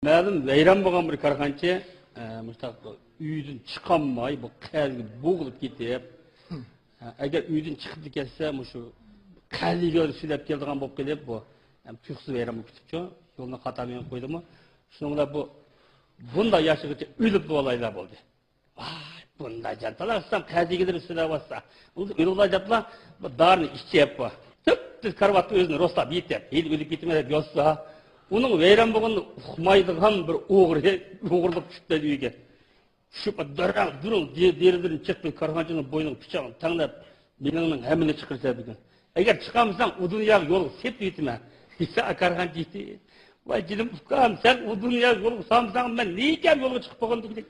Mənim veyran bolğan bir karxançı, müştaq uydan çıxanmay, bu qəlbi boğulub ketib. Əgər uydan çıxıb ketsə, şu qəlbiga sülab keldigan bo'lib kelib, bu tuyuqsiz veyran bo'lib ketibdi. Yo'lni xatamen qo'ydimi? Shuningla bu bunday yashigicha o'lib bo'laylar bo'ldi. Vay, bunday jantalasam qadigidir sülab olsa, o'lib japlar, bu darni ichib bu. Tüp karvatni o'zini rostlab yetib, o'lib ketmay yossa. Onun veyran bolğanını uqmaydigan bir o'g'irlik tushdi uyga. Shu durang deridan chiqib karxonchining bo'yniga pichoqni tanglab, meningning hamini chiqirsa degan. Agar chiqamsan, u dunyoga yo'l sep yetma. Esa karxonchi eti. Voy jinim ukam, sen u dunyoga yo'l samsan, men nega yo'lga chiqib qolgan dedik.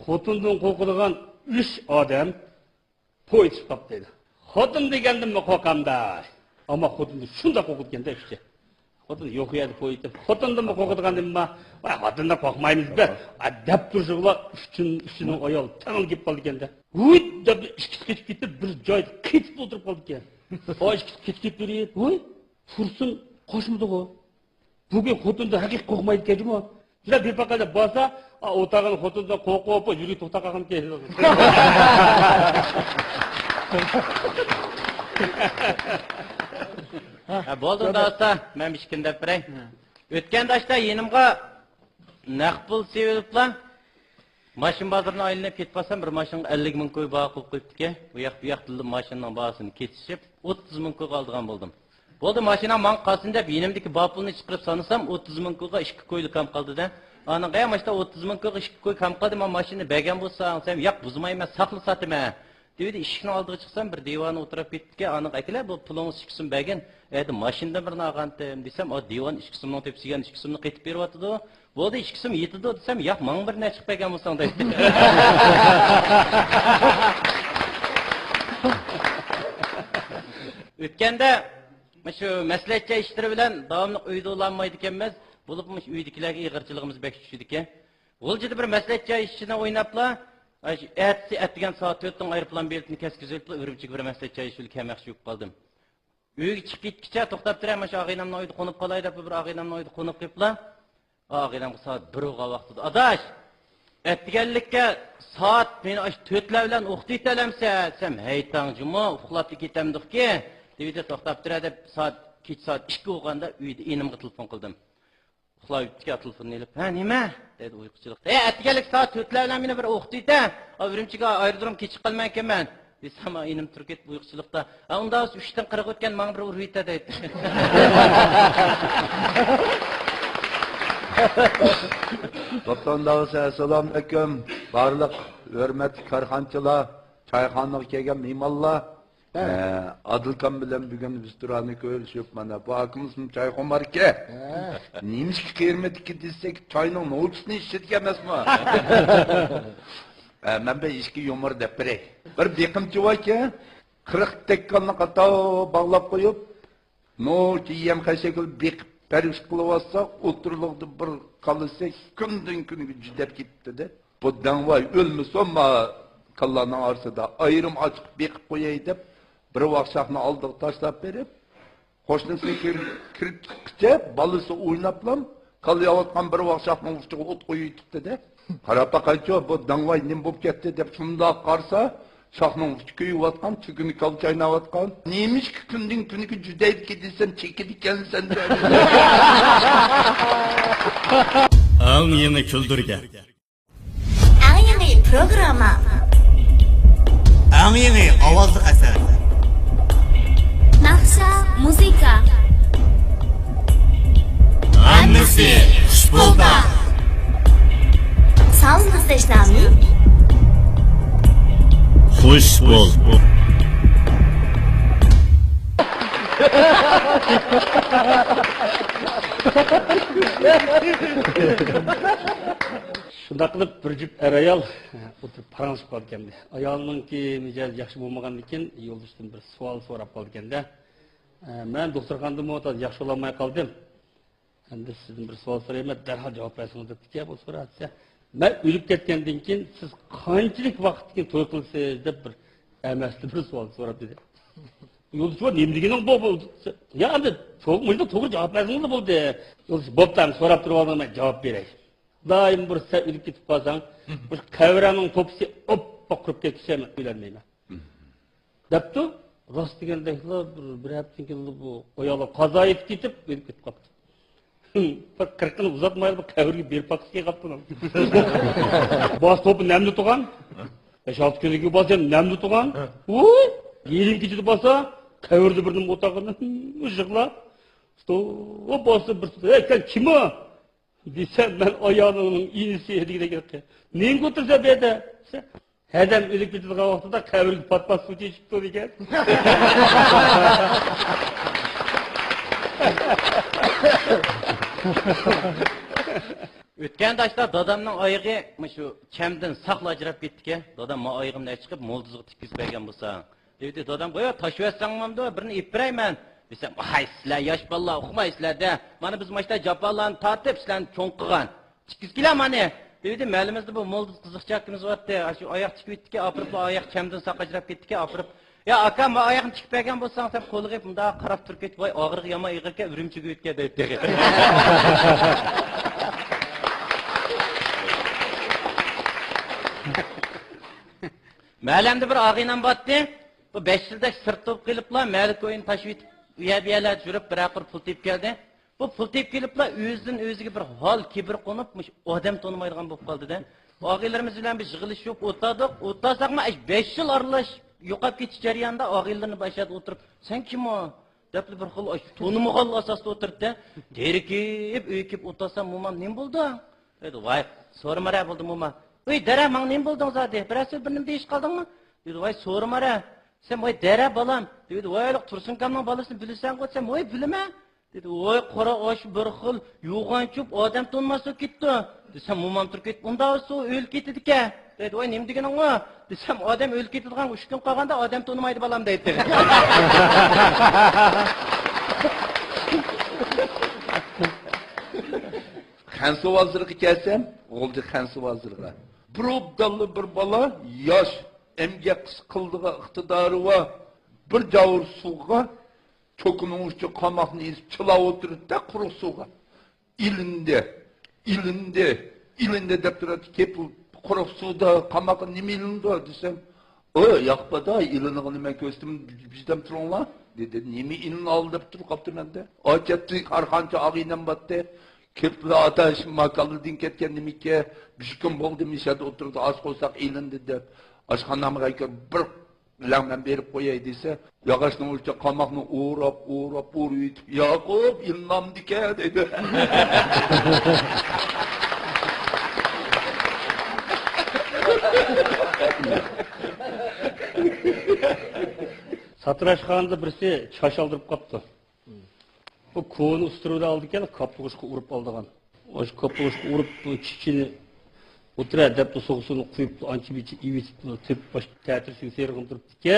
Xotindan qo'rqadigan 3 odam poyt chiqib dedi. Xotin degandim mi qo'rqamda. Ammo xotinni shunda qo'rqitganda işte. Xotin yo'q edi qo'yib. Xotindan mi qo'rqitgandim-mi? Voy xotindan qo'rqmaymiz-da. Adab turishlar uchun ayol tanil kelib qoldi ekanda. Voy deb ishqib ketib bir joyda ketib o'tirib qoldi ekan. O ishqib ketib berib, voy fursun qo'shmidi-ku. Bugun xotindan haqiqiy qo'rqmaydi ekanmi? Juda bepaqada bo'lsa, o'tag'an xotindan qo'rqib, yurib to'xtab qolgan ekan. Bo'ldi do'sta, men ishkin deb beray. O'tgan dashda yenimga naq pul sevilibla. Mashin bozoriga aylanib ketmasam, bir mashinga 50 ming qo'y baho qilib qo'yibdi-ki, bu yoqda mashinning bahosini kesishib 30 ming qo'yga oldigan bo'ldim. Bo'ldi, mashina men qolsin deb yenimdagi baho pulni chiqarib sanasam 30 ming qo'yga 2 qo'ylik ham qoldi-da. Ana qayamashda 30 ming qo'yga 2 qo'y ham qoldi, men mashinani bergan bo'lsam, sen yo'q buzmayman, saqlab sataman. Dedi ishikni oldiga chiqsam bir divon o'tirib ketdi. Aniq akalar bu pulingni 2 so'm bergan. Endi mashinada birini olgandim desam, o divon 2 so'mni tepsigan 2 so'mni qaytib beryapti-da. Bo'ldi 2 so'm yetdi desam, yo'q, men bir nechib bergan bo'lsang deydi. O'tganda shu maslahatchi ishlar bilan davomli uyda o'lanmaydi ekanmiz. Bo'libmish uydagilarga ig'irchiligimiz bek tushdi ekan. G'uljida bir maslahatchi ishchini o'ynablar. Ettigen saat 4'ten aeroplan biletini keskizildi, Ürümçiga bir maslahatchi ishlik kemakchi bo'lib qoldim. Uyga chiqib ketkicha to'xtab turaman, shu og'aynamning uyida qo'nib qolay deb bir og'aynamning uyida qo'nib qoliblar. Og'aynamga soat 1ga vaqtida. Adash, ettigenlikka soat meni 4lar bilan o'qitaytalamsa, desam, "Haytangjimi, uxlab ketamdik-ki?" Dedi to'xtab tura deb kech soat 2 bo'lganda uyda enimga telefon qildim. Uxlayotgan telefonni elib, "Ha, nima?" dedi uyquchilikda. Atgalik soat 4lar bilan meni bir o'qitdi-da, Ürümchiga aerodrom kechib qolmay ekanman. Desam, enim turib ketib uyquchilikda. Unda 3dan 40 o'tgan men bir urvita dedi. To'xtandag'isi assalomu alaykum. Barliq hurmatli karxonchilar, choyxonaga kelgan mehmonlar. Adilkan bilen bugün biz durani görüşüp mana bu akımızın çay komar ki. Neymiş ki kıyırmedik ki desek çayının ne olçusunu işledik emez mi? Ben bir işki yumur depirey. Bir bekimci var ki 40 tekkanını kata bağlap koyup no ki yem kaşekil bekip periş kılıvazsa oturulukta bir kalısı günden günü cüdep gitti de. Bu danvay ölmüş ama kallarının arsada ayrım açık bekip koyayı dep bir vaqtşaqni aldık taşlap berip, qo'shnisi kirib chiqibdi, balisi o'ynablam, qalayotgan bir vaqtşaqning ustiga o't qo'yibdi-da. Qarab baqaychi, bu dangvoy nim bo'lib ketdi deb shundoq qarsa, shoxning usti kuyayotgan, chuguni kal chaynayotgan. Nemishki kundan kuniga judayib ketasan, chekidi ekansan. Ang yeni kulturga. Ang yeni programma. Ang yeni ovozli asar. Naqsha muzika. Hammasi xushbo'lda. Sağolunuzda işlemni. Xush bo'l. Shunda qilib bir jup ayol o'tirib paranjib qoldi ekanda. Ayolninki mijoz yaxshi bo'lmagan ekan, yo'ldishdan bir savol so'rab qoldi ekanda. Men doktorxonada o'tib yaxshi bo'lmay qoldim. Endi sizdan bir savol so'rayman, darhol javob bersangiz debdi-ki, bu so'ratsa, Ben ölüp ketkendan keyin siz qanchalik vaqt keyin to'y qilsangiz deb bir emasli bir savol so'rab dedi. Yo'lchi bor, nima deganing bu? Ya endi to'g'ri to'g'ri javob bersangiz bo'ldi. Yo'lchi bo'pti, so'rab turib oldim, men javob beray. Doim bir sen ölüp ketib qolsang, bir qavraning to'pisi oppoq qurib ketsa men uylanmayman. Debdi, rost degandeklar bir haftadan keyin bu oyoqlar qazo etib ketib, ölüp ketib qoldi. Bir 40 yıl uzatmayıp bu kavrga berip bakışı kaptın. Bas topu nemli tuğan. 5-6 günlük bas hem nemli tuğan. Yerin geçidi basa kavrda birinin otağından ışıkla. O bası bir sen kim o? Desem ben ayağının iğnesi edigide geldi. Neyin götürse bede? Hedem ölüp geçidi vaxtida kavrga patpas su çeşipti diken. O'tgan dashda dadamning oyog'i shu chamdan saqla ajrab ketdi-ki, dadam ma oyog'imdan chiqib mo'ldizga tikkizib bergan bo'lsa, dedi dadam, "Qo'ya tashvassangmamda birini ipirayman." Desam, "Hay, sizlar yosh bolalar o'qimaysizlar-da. Mana biz mashta japalarni tortib sizlarni cho'ng qilgan. Tikkizgilar mana." Dedi, "Malimizda bu mo'ldiz qiziqchakimiz bor-da. Shu oyoq tikib ketdi-ki, opirib oyoq chamdan saqla ajrab ketdi-ki, opirib Ya akam oyoqni tikib bergan bo'lsang, sen qo'liga bunda qarab turib ketib, "Voy, og'riq yomon ig'irga urumchiga o'tgan" debdi. Мәлемді бір ағинан батты, бұл 5 жылдақ сырт топ келіпла, мәлік ойын ташып етіп, үйәбиялар жүріп, бір ақыр пұл теп келді. Бұл пұл теп келіпла, өздің өзіге бір хал, кебір қонып, адам тонымайдыған болып қалды да. Ағиларымыз білен бір жығылыш жоқ, отадық, отасақ ма, 5 жыл арылаш, yo'qab ketish jarayonida og'illarni bashada o'tirib, "Sen kim o?" deb bir xil tonimi xil asosda o'tirdi. Derikib, o'ykib o'tasam, "Momam nima bo'ldi?" dedi. "Voy, so'ramara bo'ldi momam." "Voy, dara, men nima bo'lding zodi? Birasi bir nima deyish qoldingmi?" dedi. "Voy, so'ramara. Sen voy dara balam." dedi. "Voy, Tursunkamning bolasini bilsan-ku?" desam, "Voy, bilaman." dedi. "Voy, qora osh bir xil yo'g'onchib odam tonmasib ketdi." desam, "Momam turib ketdi. Unda su o'lib ketdi-ku." dedi. "Voy, nima deganing o?" desam, "Odam o'lib ketadigan 3 kun qolganda odam tonimaydi balam" deydi. Xansu vaziriga kelsam, o'ldi Xansu vaziriga. Bir obdallı bir bola yosh, emgak qildiga iqtidori va bir javur suvga cho'kining uchi qamoqni ezib chilab o'tirdi-da quruq suvga. Ilindi deb turadi, "Kep quruq suvda qamoqqa nima ilindi?" desam, "O, yoqpada ilinig'ini men ko'stim, bizdan turinglar." dedi. "Nima ilin oldi deb turib qolibdi menda." Ochatdi, har qancha og'inam batdi. Kepli ataş makallıdın ketken demekki, bir gün boldu misada oturdu, az koysak ilindi deb. Aşxanamıga bir bilen berip koyay dese, yağaçның uçça qamakını uğrap, uyutip, "Yakup, ilnam dike" dedi. Satırashxonada birisi chash oldirib qopti. Bu konu usturuvda aldıkken kaplıqışqa urup aldıgan. O kaplıqışqa urup çiçini otura dep soğusunu kuyup ançı biçi ivitip tüp baş teatrsin sergin turuptu ki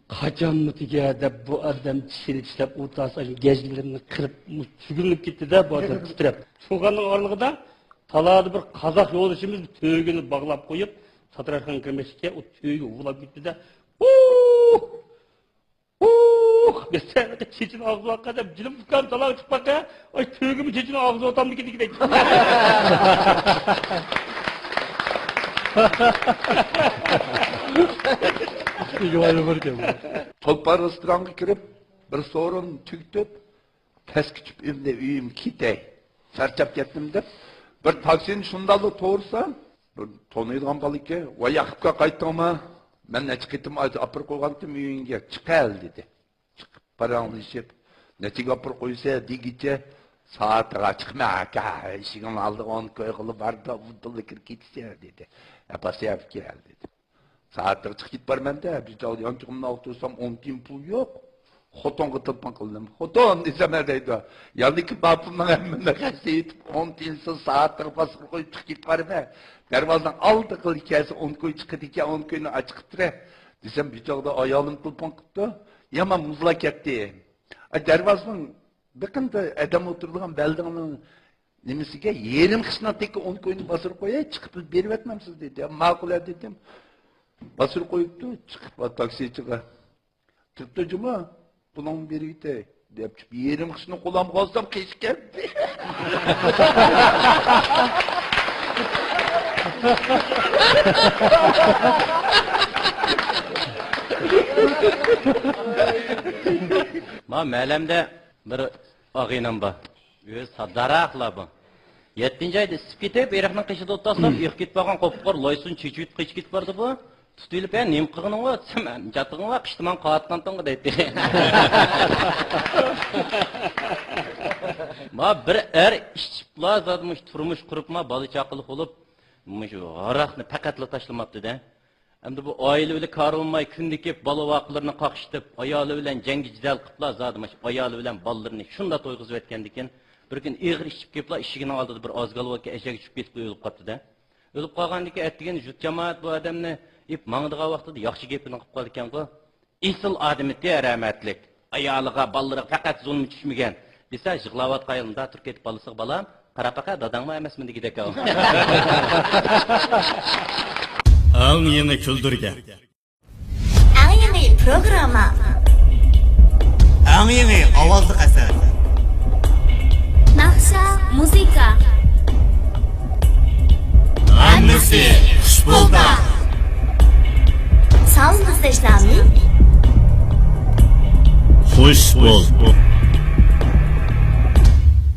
kaçan mı tige dep bu adam çiçini çilep otası gezgilerini kırıp tügünlüp gitti de bu adam titrep. Soğanın aralığında taladı bir kazak yoldaşımız tügünü bağlap koyup Satırashxon kirmeshke o tügü ulap gitti de Mesela çeçin ağzı hakikaten cilim tukan talağı çıkmak ya. Ay tüyümü çeçin ağzı otam dikit dikit. Tolpar restoranga kirip bir sorun tüktüp tez küçüp evde uyum kitey. Çarçap kettim dep bir taksini şundalı toğursam tonuyduğum balık ki "Vay yakıpka qaytdingmi? Men neçe gittim apır koygandım uyunga çıkal" dedi. Paranlışıp neçe apır koysa digice saatga çıkma aka işigin aldı 10 koy kılıp barda budullu kir gitse dedi. Yapasıp gel dedi. Saatga çıkıp git barman da biz de yançımın otursam 10 tin pul yok. Xotonga telefon qildim. Xoton desam deydi. Yalniki babımın emmine kasayıp 10 tinsiz saatga basıp koyup çıkıp barma. Darvozdan aldı qil ikasi 10 koy chiqdi ekan 10 koyni ochiq turib desam bichog'da ayolim telefon qilibdi yomon muzlab ketdi darvozning biqinda adam o'tiradigan baldingni Nimasiga yerim xizmatdagi 10 ko'yni bosib qo'yay, chiqib berib etmamsiz dedi. Ma'qul dedim. Bosib qo'yibdi, chiqib taksichiga. Turibdi juma, pulingni berib ketay deb yerim xizni qo'lamga olsam qish keldi. Ma mələmdə bir ağinam var. Öz sadaraqla bu. 7-ci ayda isib ketib, eriqning qishida o'ttasam, iq ketmagan qopqor loysun chichut qish ketib bordi bu. Tutilib, "Nem qilganing va, sen jatig'ing va qishtiman qatlantingmi" deydi. Ma bir ishchiblar zadmış turmuş quribma, bola chaqili bo'lib, shu g'araqni faqatla tashlamabdi-da. Endi bu oila bilan qarolmay kundiki bola vaqtlarini qaqishtirib, ayoli bilan jangi jidal qiliblar, zadmış ayoli bilan bolalarini shunda to'yg'izib etgandikin, bir kun ig'ir ishib keliblar, eshigining oldida bir ozgalvoga eshak tushib ketib o'lib qoldi-da. O'lib qolgandikin aytgan jut jamoat bu odamni ip mangdigan vaqtida yaxshi gapini qilib qoldi ekan-ku. Isil odami rahmatlik. Ayoliga, bolalariga faqat zulm tushmagan. Desa, yig'layotganimda turib ketib qolsa, bolam, qarapaqa dadangmi emasmi degidek. Ang yeni küldürge. Ang yangi programma. Ang yeni avazlık eser. Naqsha muzika. Annesi Xpulda. Sound Stationami. Xush bol.